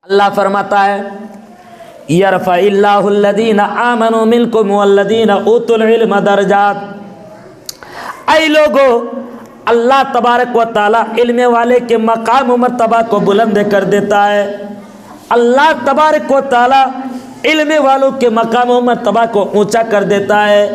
اللہ فرماتا ہے یرفع اللہ الذین آمنوا منکم والذین اوتوا العلم درجات۔ اے لوگو، اللہ تبارک و تعالیٰ علم والے کے مقام و مرتبہ کو بلند کر دیتا ہے۔ اللہ تبارک و تعالیٰ علم والوں کے مقام و مرتبہ کو اونچا کر دیتا ہے۔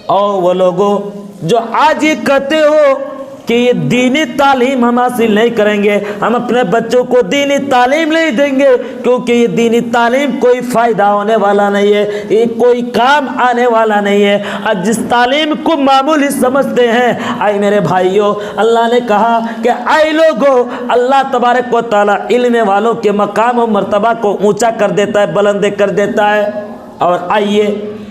اور وہ لوگوں جو آج یہ کہتے ہو کہ یہ دینی تعلیم ہم حاصل نہیں کریں گے، ہم اپنے بچوں کو دینی تعلیم نہیں دیں گے کیونکہ یہ دینی تعلیم کوئی فائدہ ہونے والا نہیں ہے، یہ کوئی کام آنے والا نہیں ہے، اور جس تعلیم کو معمولی سمجھتے ہیں، اے میرے بھائیوں، اللہ نے کہا کہ اے لوگو، اللہ تبارک و تعالیٰ علم والوں کے مقام و مرتبہ کو اونچا کر دیتا ہے، بلند کر دیتا ہے۔ اور آئیے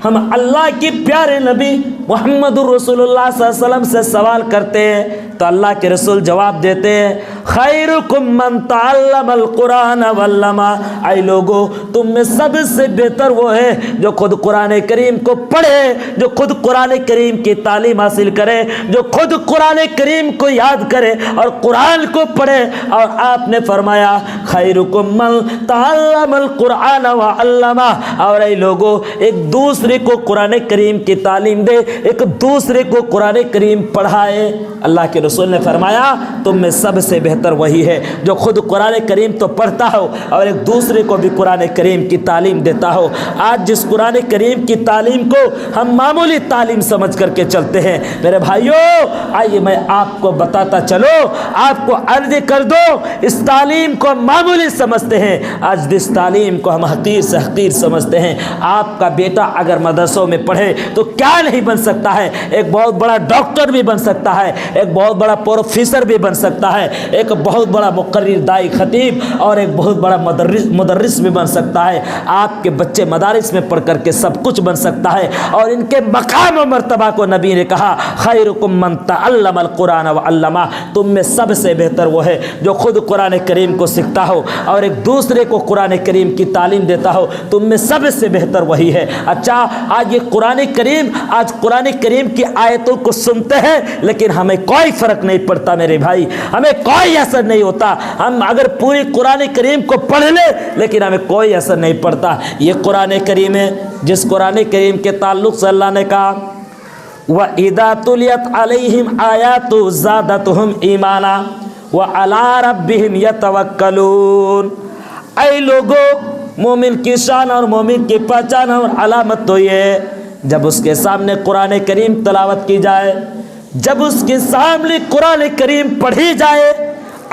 ہم اللہ کی پیارے نبی محمد الرسول اللہ صلی اللہ علیہ وسلم سے سوال کرتے ہیں تو اللہ کے رسول جواب دیتے ہیں خیرکم من تعلم القرآن وعلمہ۔ اے لوگو، تم میں سب سے بہتر وہ ہے جو خود قرآن کریم کو پڑھے، جو خود قرآن کریم کی تعلیم حاصل کرے، جو خود قرآن کریم کو یاد کرے اور قرآن کو پڑھے۔ اور آپ نے فرمایا خیرکم من تعلم القرآن وعلمہ۔ اور اے لوگو، ایک دوسرے کو قرآن کریم کی تعلیم دے، ایک دوسرے کو قرآن کریم پڑھائے۔ اللہ کے رسول نے فرمایا تم میں سب سے بہتر وہی ہے جو خود قرآن کریم تو پڑھتا ہو اور ایک دوسرے کو بھی قرآن کریم کی تعلیم دیتا ہو۔ آج جس قرآن کریم کی تعلیم کو ہم معمولی تعلیم سمجھ کر کے چلتے ہیں، میرے بھائیوں آئیے میں آپ کو بتاتا چلو، آپ کو عرض کر دو، اس تعلیم کو معمولی سمجھتے ہیں، آج جس تعلیم کو ہم حقیر سے حقیر سمجھتے ہیں۔ آپ کا بیٹا اگر مدرسوں میں پڑھے تو کیا نہیں بن سکتا ہے، ایک بہت بڑا ڈاکٹر بھی بن سکتا ہے، ایک بہت بڑا پروفیسر بھی بن سکتا ہے، ایک بہت بڑا مقرر، دائی، خطیب اور ایک بہت بڑا مدرس بھی بن سکتا ہے۔ آپ کے بچے مدارس میں پڑھ کر کے سب کچھ بن سکتا ہے، اور ان کے مقام و مرتبہ کو نبی نے کہا خیرکم من تعلم القرآن وعلمہ۔ تم میں سب سے بہتر وہ ہے جو خود قرآن کریم کو سیکھتا ہو اور ایک دوسرے کو قرآن کریم کی تعلیم دیتا ہو، تم میں سب سے بہتر وہی ہے۔ اچھا، آج یہ قرآن کریم کی آیتوں کو سنتے ہیں لیکن ہمیں کوئی فرق نہیں پڑتا میرے بھائی، ہمیں کوئی اثر نہیں ہوتا۔ ہم اگر پوری قرآن کریم کو پڑھ لیں لیکن ہمیں کوئی اثر نہیں پڑتا۔ یہ قرآن کریم ہے جس قرآن کریم کے تعلق سے اللہ نے کہا وَإِذَا تُلِيَتْ عَلَيْهِمْ آيَاتُهُ زَادَتْهُمْ ایمانا وَعَلَىٰ رَبِّهِمْ يَتَوَكَّلُونَ۔ اے لوگو، مومن کی شان اور مومن کی پہچان اور علامت تو یہ ہے جب اس کے سامنے قرآن کریم تلاوت کی جائے، جب اس کے سامنے قرآن کریم پڑھی جائے،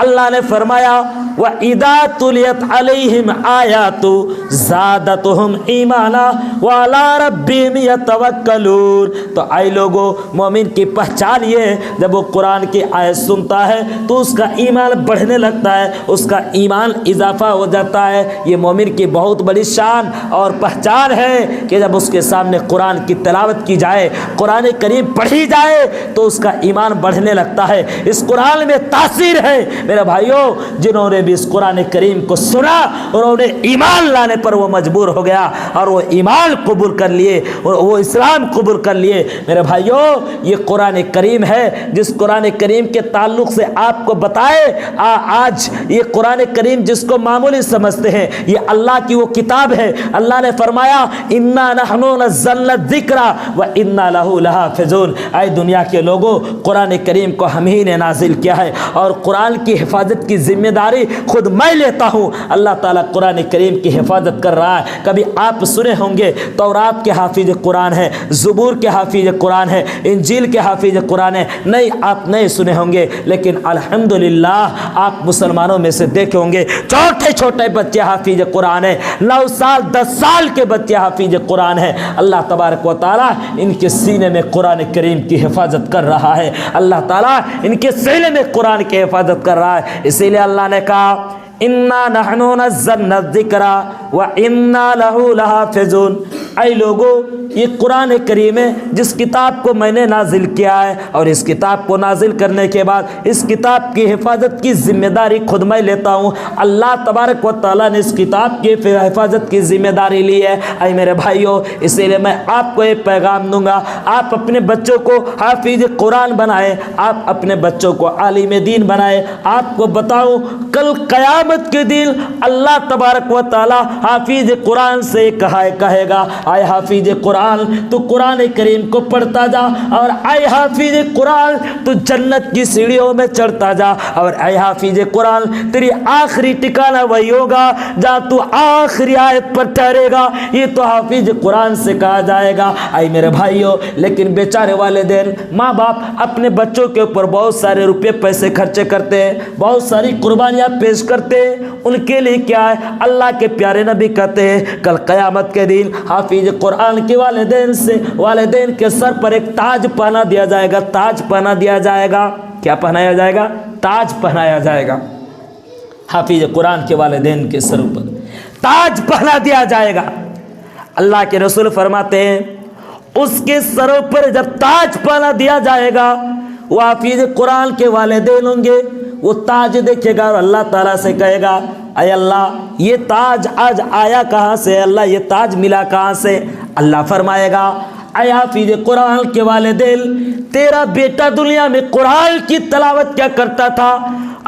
اللہ نے فرمایا وَإِذَا تُلِيَتْ عَلَيْهِمْ آيَاتُهُ زَادَتْهُمْ ایمانا وَعَلَىٰ رَبِّهِمْ يَتَوَكَّلُونَ۔ تو اے لوگو، مومن کی پہچان یہ ہے جب وہ قرآن کی آیت سنتا ہے تو اس کا ایمان بڑھنے لگتا ہے، اس کا ایمان اضافہ ہو جاتا ہے۔ یہ مومن کی بہت بڑی شان اور پہچان ہے کہ جب اس کے سامنے قرآن کی تلاوت کی جائے، قرآن کریم پڑھی جائے تو اس کا ایمان بڑھنے لگتا ہے۔ اس قرآن میں تاثیر ہے میرے بھائیوں، جنہوں نے بھی اس قرآن کریم کو سنا اور انہیں ایمان لانے پر وہ مجبور ہو گیا اور وہ ایمان قبول کر لیے اور وہ اسلام قبول کر لیے۔ میرے بھائیوں، یہ قرآن کریم ہے جس قرآن کریم کے تعلق سے آپ کو بتائے آج یہ قرآن کریم جس کو معمولی سمجھتے ہیں، یہ اللہ کی وہ کتاب ہے۔ اللہ نے فرمایا انا نحن نزلنا الذکر وانا لہ لحافظون۔ اے دنیا کے لوگوں، قرآن کریم کو ہم ہی نے نازل کیا ہے اور قرآن کی حفاظت کی ذمہ داری خود میں لیتا ہوں۔ اللہ تعالیٰ قرآن کریم کی حفاظت کر رہا ہے۔ کبھی آپ سنے ہوں گے تورات کے حافظ قرآن ہے، زبور کے حافظ قرآن ہے، انجیل کے حافظ قرآن ہے، نہیں آپ نہیں سنے ہوں گے، لیکن الحمدللہ آپ مسلمانوں میں سے دیکھے ہوں گے چھوٹے چھوٹے بچے حافظ قرآن ہیں، 9 سال 10 سال کے بچے حافظ قرآن ہیں۔ اللہ تبارک و تعالیٰ ان کے سینے میں قرآن کریم کی حفاظت کر رہا ہے، اللہ تعالیٰ ان کے سینے میں قرآن کی حفاظت کر رہا ہے۔ اسی لیے اللہ نے کہا انا نحن نزلنا الذکر وانا لہ لحافظون۔ اے لوگو یہ قرآن کریم ہے جس کتاب کو میں نے نازل کیا ہے، اور اس کتاب کو نازل کرنے کے بعد اس کتاب کی حفاظت کی ذمہ داری خود میں لیتا ہوں۔ اللہ تبارک و تعالیٰ نے اس کتاب کی حفاظت کی ذمہ داری لی ہے۔ اے میرے بھائیوں، اسی لیے میں آپ کو ایک پیغام دوں گا، آپ اپنے بچوں کو حافظ قرآن بنائیں، آپ اپنے بچوں کو عالم دین بنائیں۔ آپ کو بتاؤں کل قیامت کے دن اللہ تبارک و تعالیٰ حافظ قرآن سے کہے گا اے حافظ قرآن تو قرآن کریم کو پڑھتا جا، اور اے حافظ قرآن تو جنت کی سیڑھیوں میں چڑھتا جا، اور اے حافظ قرآن تیری آخری ٹھکانہ وہی ہوگا جہاں تو آخری آیت پر ٹھہرے گا۔ یہ تو حافظ قرآن سے کہا جائے گا۔ اے میرے بھائیوں، لیکن بیچارے والدین ماں باپ اپنے بچوں کے اوپر بہت سارے روپے پیسے خرچے کرتے ہیں، بہت ساری قربانیاں پیش کرتے ہیں، ان کے لیے کیا ہے؟ اللہ کے پیارے نبی کہتے ہیں کل قیامت کے دن حافظ قرآن کے والدین کے سر پر ایک تاج پہنا دیا جائے گا، تاج پہنا دیا جائے گا۔ کیا پہنایا جائے گا؟ تاج پہنایا جائے گا۔ حافظ قرآن کے والدین کے سر پر تاج پہنا دیا جائے گا۔ اللہ کے رسول فرماتے ہیں اس کے سروں پر جب تاج پہنا دیا جائے گا، وہ حافظ قرآن کے والدین ہوں گے، وہ تاج دیکھے گا اور اللہ تعالیٰ سے کہے گا اے اللہ یہ تاج آج آیا کہاں سے؟ اللہ یہ تاج ملا کہاں سے؟ اللہ فرمائے گا اے حافظ قرآن کے والدین تیرا بیٹا دنیا میں قرآن کی تلاوت کیا کرتا تھا؟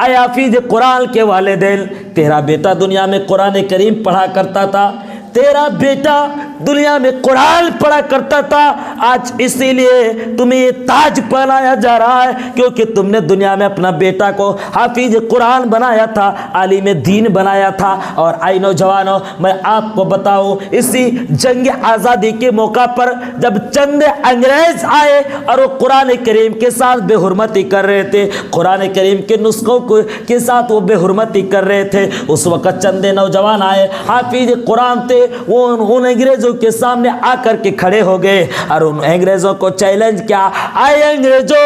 اے حافظ قرآن کے والدین تیرا بیٹا دنیا میں قرآن کریم پڑھا کرتا تھا، تیرا بیٹا دنیا میں قرآن پڑھا کرتا تھا، آج اسی لیے تمہیں یہ تاج پہنایا جا رہا ہے کیونکہ تم نے دنیا میں اپنا بیٹا کو حافظ قرآن بنایا تھا، عالم دین بنایا تھا۔ اور آئی نوجوانوں، میں آپ کو بتاؤں اسی جنگ آزادی کے موقع پر جب چند انگریز آئے اور وہ قرآن کریم کے ساتھ بے حرمتی کر رہے تھے، قرآن کریم کے نسخوں کے ساتھ وہ بے حرمتی کر رہے تھے، اس وقت چند نوجوان آئے حافظ قرآن تھے، وہ ان انگریزوں کے سامنے آ کر کے کھڑے ہو گئے اور ان انگریزوں کو چیلنج کیا اے انگریزوں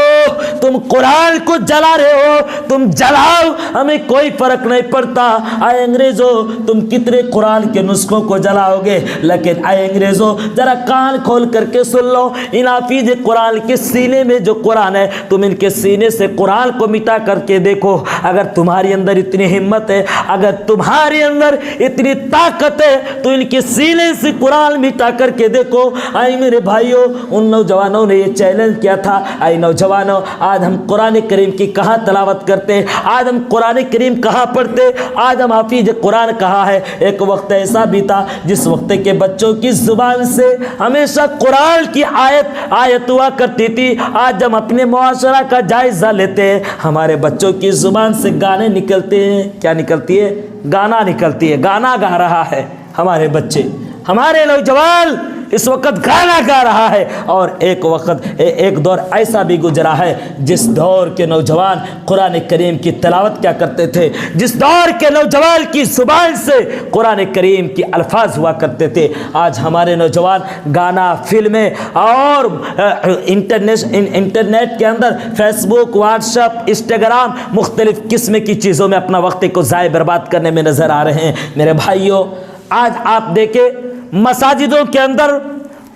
تم قرآن کو جلا رہے ہو، تم جلاؤ، ہمیں کوئی فرق نہیں پڑتا۔ اے انگریزوں تم کتنے قرآن کے نسخوں کو جلاؤ گے، لیکن اے انگریزوں ذرا کان کھول کر کے سن لو، ان حافظ قرآن کے سینے میں جو قرآن ہے تم ان کے سینے سے قرآن کو مٹا کر کے دیکھو، اگر تمہاری اندر اتنی ہمت ہے، اگر تمہارے اندر اتنی طاقت ہے تو ان کے سینے سے قرآن مٹا کر کے دیکھو۔ اے میرے بھائیوں، ان نوجوانوں نے یہ چیلنج کیا تھا اے نوجوانوں آج ہم قرآن کریم کی کہاں تلاوت کرتے، آج ہم قرآن کریم کہاں پڑھتے، آج ہم حافظ قرآن کہاں ہے؟ ایک وقت ایسا بھی تھا جس وقت کے بچوں کی زبان سے ہمیشہ قرآن کی آیت ہوا کرتی تھی، آج ہم اپنے معاشرہ کا جائزہ لیتے ہیں، ہمارے بچوں کی زبان سے گانے نکلتے ہیں۔ کیا نکلتی ہے؟ گانا نکلتی ہے، گانا گا رہا ہے ہمارے بچے، ہمارے نوجوان اس وقت گانا گا رہا ہے۔ اور ایک دور ایسا بھی گزرا ہے جس دور کے نوجوان قرآن کریم کی تلاوت کیا کرتے تھے، جس دور کے نوجوان کی زبان سے قرآن کریم کی الفاظ ہوا کرتے تھے، آج ہمارے نوجوان گانا، فلمیں اور انٹرنیٹ کے اندر فیس بک، واٹس ایپ، انسٹاگرام، مختلف قسم کی چیزوں میں اپنا وقت کو ضائع برباد کرنے میں نظر آ رہے ہیں۔ میرے بھائیوں، آج آپ دیکھیں مساجدوں کے اندر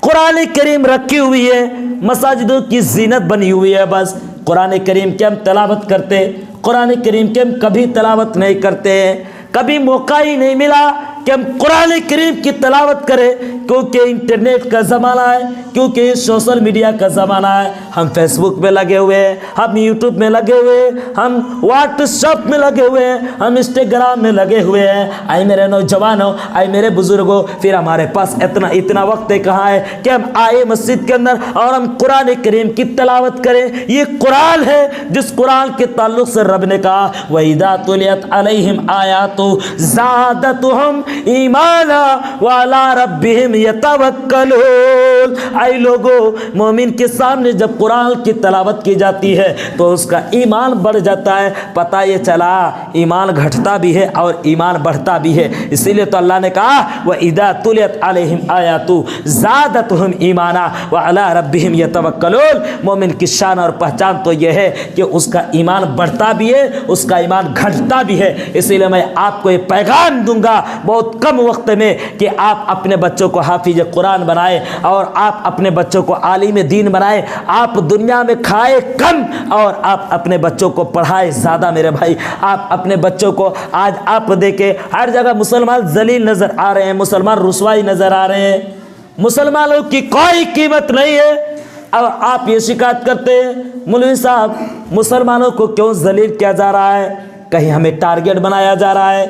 قرآن کریم رکھی ہوئی ہے، مساجدوں کی زینت بنی ہوئی ہے، بس قرآن کریم کی ہم تلاوت کرتے، قرآن کریم کی ہم کبھی تلاوت نہیں کرتے ہیں، کبھی موقع ہی نہیں ملا کہ ہم قرآن کریم کی تلاوت کریں، کیونکہ انٹرنیٹ کا زمانہ ہے، کیونکہ سوشل میڈیا کا زمانہ ہے، ہم فیس بک میں لگے ہوئے ہیں، ہم یوٹیوب میں لگے ہوئے ہیں، ہم واٹس ایپ میں لگے ہوئے ہیں، ہم انسٹاگرام میں لگے ہوئے ہیں۔ اے میرے نوجوانوں، اے میرے بزرگوں، پھر ہمارے پاس اتنا وقت کہاں ہے کہ ہم آئے مسجد کے اندر اور ہم قرآن کریم کی تلاوت کریں؟ یہ قرآن ہے جس قرآن کے تعلق سے رب نے کہا وَإِذَا تُلِيَتْ عَلَيْهِمْ آيَاتُهُ زَادَتْهُمْ ایمانا وعلی ربہم یتوکلون۔ اے لوگو، مومن کے سامنے جب قرآن کی تلاوت کی جاتی ہے تو اس کا ایمان بڑھ جاتا ہے۔ پتہ یہ چلا ایمان گھٹتا بھی ہے اور ایمان بڑھتا بھی ہے، اسی لیے تو اللہ نے کہا وَإِذَا تُلِيَتْ عَلَيْهِمْ آیَاتُهُ زَادَتْهُمْ ایمانا وعلی ربہم یتوکلون۔ مومن کی شان اور پہچان تو یہ ہے کہ اس کا ایمان بڑھتا بھی ہے، اس کا ایمان گھٹتا بھی ہے۔ اسی لیے میں آپ کو یہ پیغام دوں گا بہت کم وقت میں کہ آپ اپنے بچوں کو حافظ قرآن بنائے اور آپ اپنے بچوں کو عالم دین بنائے. آپ دنیا میں کھائے کم اور آپ اپنے بچوں کو پڑھائے زیادہ. میرے بھائی آپ اپنے بچوں کو, آج آپ دیکھیں ہر جگہ مسلمان ذلیل نظر آ رہے ہیں, مسلمان رسوائی نظر آ رہے ہیں, مسلمانوں کی کوئی قیمت نہیں ہے. اور آپ یہ شکایت کرتے ہیں مولوی صاحب مسلمانوں کو کیوں ذلیل کیا جا رہا ہے؟ کہیں ہمیں ٹارگٹ بنایا جا رہا ہے,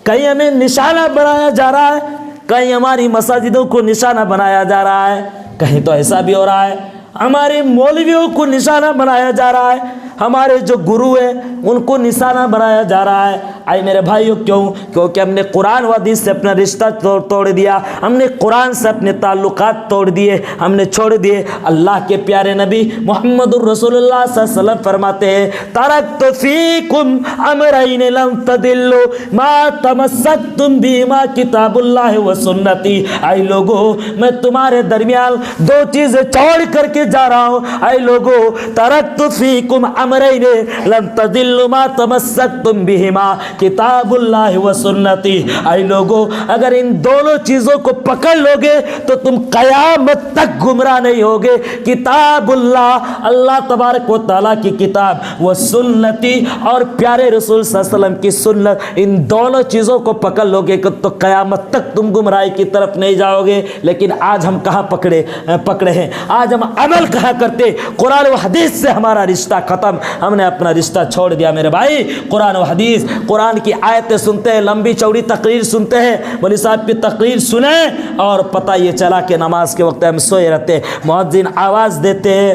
کہیں ہمیں نشانہ بنایا جا رہا ہے, کہیں ہماری مساجدوں کو نشانہ بنایا جا رہا ہے, کہیں تو ایسا بھی ہو رہا ہے ہمارے مولویوں کو نشانہ بنایا جا رہا ہے, ہمارے جو گرو ہیں ان کو نشانہ بنایا جا رہا ہے. آئے میرے بھائیوں کیوں؟ کیونکہ ہم نے قرآن و حدیث سے اپنا رشتہ توڑ دیا, ہم نے قرآن سے اپنے تعلقات توڑ دیے, ہم نے چھوڑ دیے. اللہ کے پیارے نبی محمد الرسول اللہ صلی اللہ علیہ وسلم فرماتے ہیں ترکت فیکم امرین لن تضلوا ما تمسکتم بہما کتاب اللہ و سنتی. اے لوگو میں تمہارے درمیان دو چیزیں چھوڑ کر کے جا رہا ہوں. اے لوگو ترکت فیکم امرین لن تضلوا ما تمسکتم بہما کتاب اللہ و سنتی. اے لوگو اگر ان دونوں چیزوں کو پکڑ لو گے تو تم قیامت تک گمراہ نہیں ہوگے. کتاب اللہ, اللہ تبارک و تعالیٰ کی کتاب, و سنتی اور پیارے رسول صلی اللہ علیہ وسلم کی سنت, ان دونوں چیزوں کو پکڑ لو گے تو قیامت تک تم گمراہی کی طرف نہیں جاؤ گے. لیکن آج ہم کہاں پکڑے ہیں؟ آج ہم عمل کہاں کرتے؟ قرآن و حدیث سے ہمارا رشتہ ختم, ہم نے اپنا رشتہ چھوڑ دیا. میرے بھائی قرآن و حدیث, قرآن کی آیتیں سنتے ہیں, لمبی چوڑی تقریر سنتے ہیں, مولوی صاحب کی تقریر سنیں اور پتہ یہ چلا کہ نماز کے وقت ہم سوئے رہتے. مؤذن آواز دیتے ہیں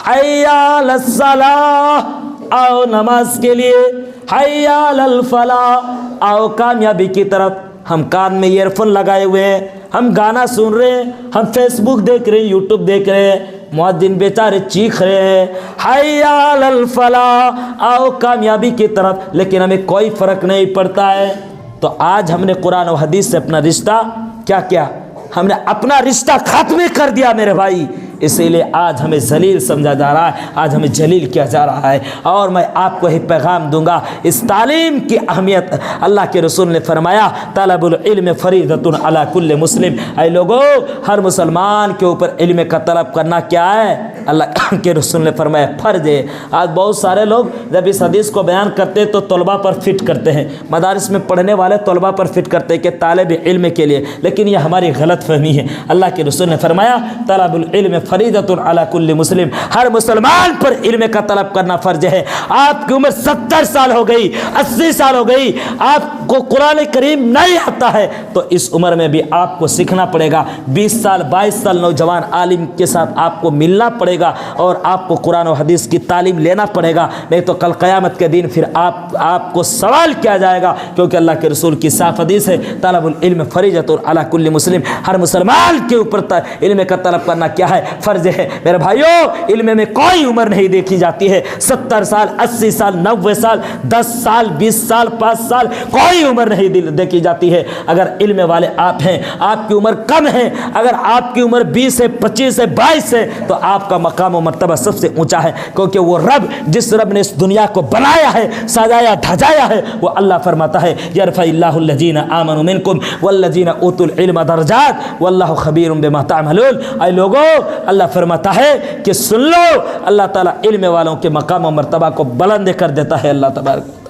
حی علی الصلاۃ, آؤ نماز کے لیے, حی علی الفلاح, آؤ کامیابی کی طرف. ہم کان میں ایئر فون لگائے ہوئے ہیں, ہم گانا سن رہے ہیں, ہم فیس بک دیکھ رہے ہیں, یوٹیوب دیکھ رہے ہیں, مؤذن بیچارے چیخ رہے ہیں حی علی الفلاح, آؤ کامیابی کی طرف, لیکن ہمیں کوئی فرق نہیں پڑتا ہے. تو آج ہم نے قرآن و حدیث سے اپنا رشتہ کیا ہم نے اپنا رشتہ ختم کر دیا میرے بھائی. اسی لیے آج ہمیں ذلیل سمجھا جا رہا ہے, آج ہمیں ذلیل کیا جا رہا ہے. اور میں آپ کو ہی پیغام دوں گا, اس تعلیم کی اہمیت اللہ کے رسول نے فرمایا طلب العلم فریضۃ علی کل مسلم. اے لوگو ہر مسلمان کے اوپر علم کا طلب کرنا کیا ہے؟ اللہ کے رسول نے فرمایا فرض ہے. آج بہت سارے لوگ جب اس حدیث کو بیان کرتے تو طلباء پر فٹ کرتے ہیں, مدارس میں پڑھنے والے طلباء پر فٹ کرتے ہیں کہ طالب علم کے لیے, لیکن یہ ہماری غلط فہمی ہے. اللہ کے رسول نے فرمایا طلب العلم فریضۃ علی کل مسلم, ہر مسلمان پر علم کا طلب کرنا فرض ہے. آپ کی عمر 70 سال ہو گئی, 80 سال ہو گئی, آپ کو قرآن کریم نہیں آتا ہے تو اس عمر میں بھی آپ کو سیکھنا پڑے گا. 20 سال 22 سال نوجوان عالم کے ساتھ آپ کو ملنا پڑے گا اور آپ کو قرآن و حدیث کی تعلیم لینا پڑے گا, نہیں تو کل قیامت کے دن پھر آپ کو سوال کیا جائے گا. کیونکہ اللہ کے رسول کی صاف حدیث ہے طلب العلم فریضۃ علی کل مسلم, ہر مسلمان کے اوپر علم کا طلب کرنا کیا ہے؟ فرض ہے. میرے بھائیو علم میں کوئی عمر نہیں دیکھی جاتی ہے. 70 سال 80 سال 90 سال 10 سال 20 سال 5 سال کوئی عمر نہیں دیکھی جاتی ہے. اگر علم والے آپ ہیں, آپ کی عمر کم ہے, اگر آپ کی عمر 20 ہے 25 ہے 22 ہے تو آپ کا مقام و مرتبہ سب سے اونچا ہے. کیونکہ وہ رب, جس رب نے اس دنیا کو بنایا ہے, سجایا دھجایا ہے, وہ اللہ فرماتا ہے یرفع اللہ الذین آمنوا منکم والذین اوتوا العلم درجات واللہ خبیر بما تعملون. اے لوگو اللہ فرماتا ہے کہ سن لو, اللہ تعالیٰ علم والوں کے مقام و مرتبہ کو بلند کر دیتا ہے. اللہ تبارک